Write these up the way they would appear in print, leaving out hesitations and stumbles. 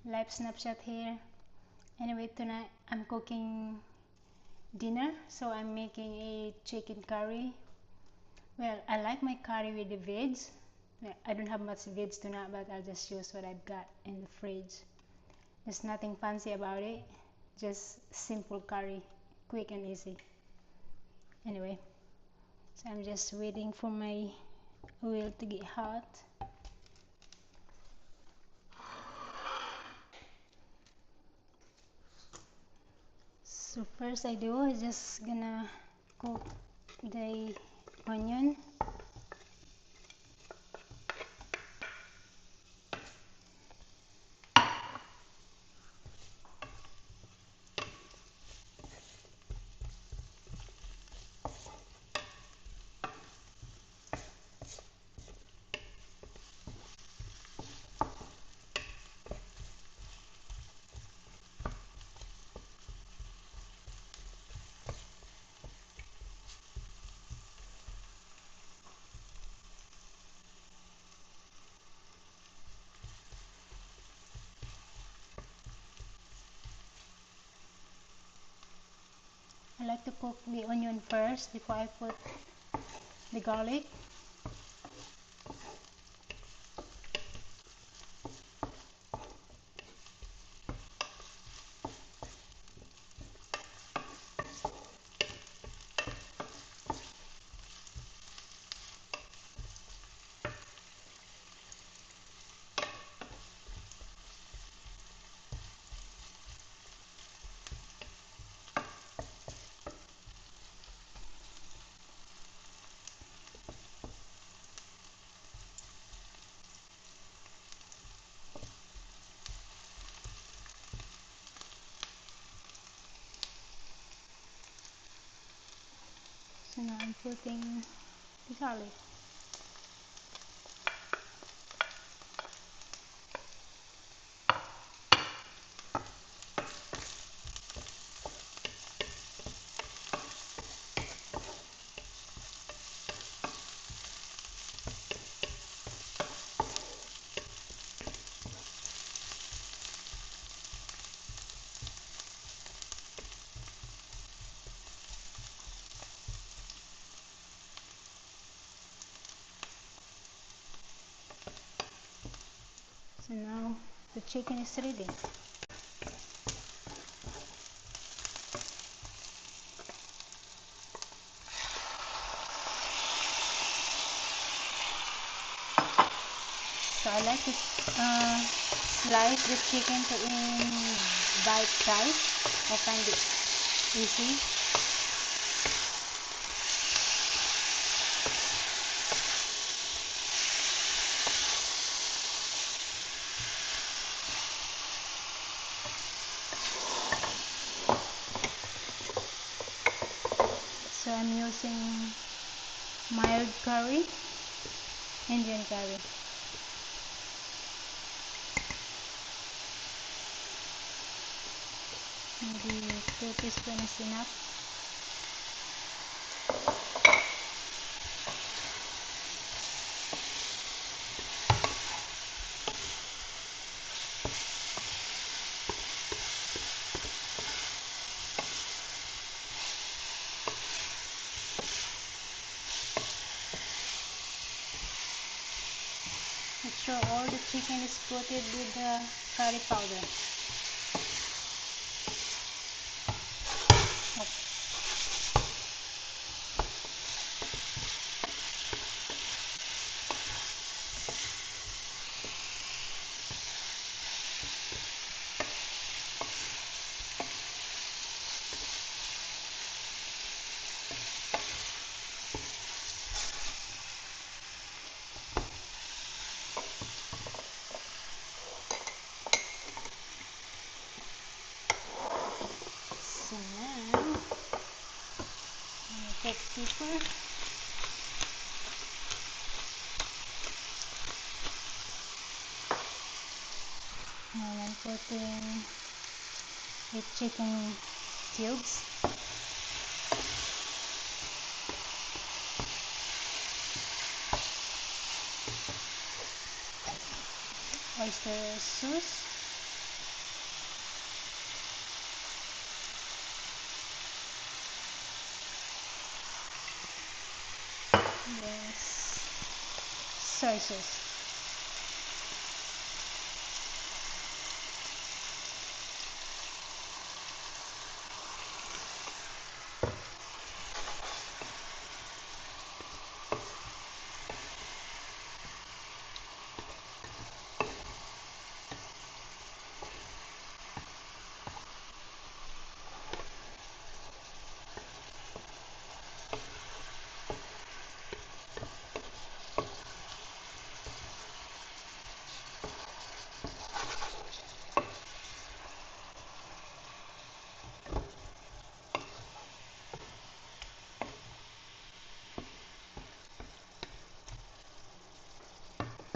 live snapshot here. Anyway, tonight I'm cooking dinner, so I'm making a chicken curry. Well, I like my curry with the veg. I don't have much veg tonight, but I'll just use what I've got in the fridge. There's nothing fancy about it, just simple curry, quick and easy. Anyway, so I'm just waiting for my oil to get hot. So first I do is just gonna cook the onion. I like to cook the onion first before I put the garlic. So now I'm putting the garlic. So now the chicken is ready. So I like to slice the chicken to in bite size. I find it easy. So I'm using mild curry, Indian curry. Maybe 2 teaspoons is enough. Make sure all the chicken is coated with the curry powder. So now, I'm going to take pepper. And I'm putting the chicken cubes. Oyster sauce. Yes. Soy sauce.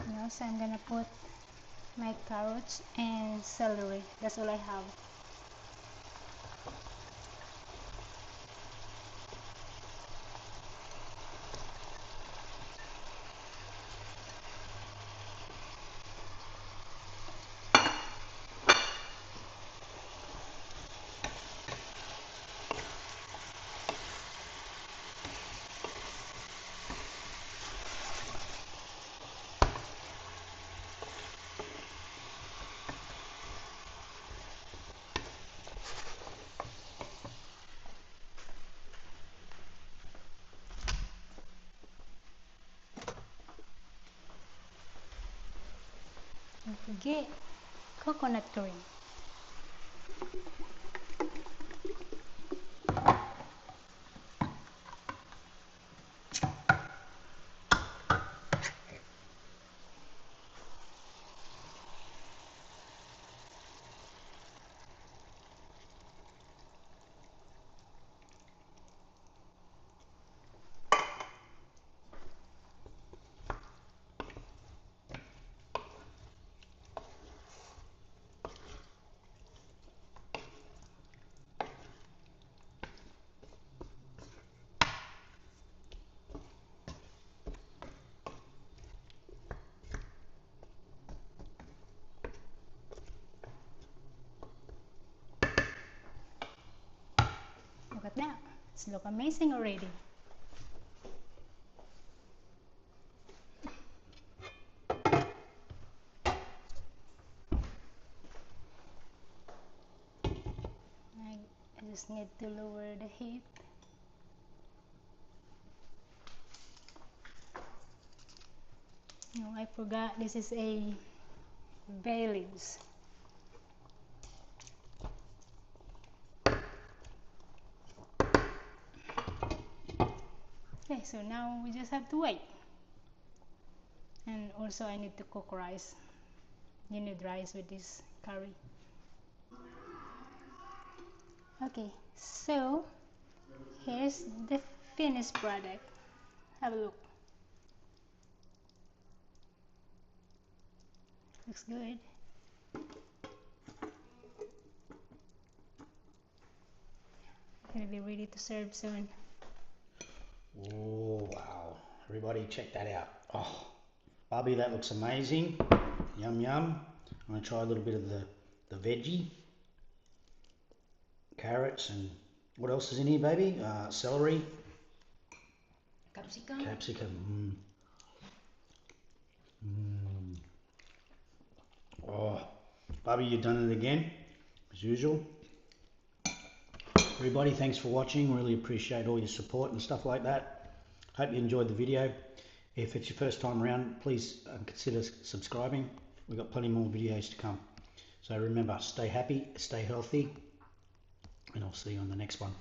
Now, so I'm gonna put my carrots and celery. That's all I have. Don't forget coconut cream. Look at that. It's look amazing already. I just need to lower the heat. No, I forgot this is a bay leaves. Okay, so now we just have to wait. And also I need to cook rice. You need rice with this curry. Okay, so here's the finished product. Have a look. Looks good. Gonna be ready to serve soon. Oh, wow. Everybody check that out. Oh, Barbie, that looks amazing. Yum, yum. I'm going to try a little bit of the veggie. Carrots and what else is in here, baby? Celery. Capsicum. Capsicum. Oh, Barbie, you've done it again, as usual. Everybody, thanks for watching. Really appreciate all your support and stuff like that. Hope you enjoyed the video. If it's your first time around, please consider subscribing. We've got plenty more videos to come. So remember, stay happy, stay healthy, and I'll see you on the next one.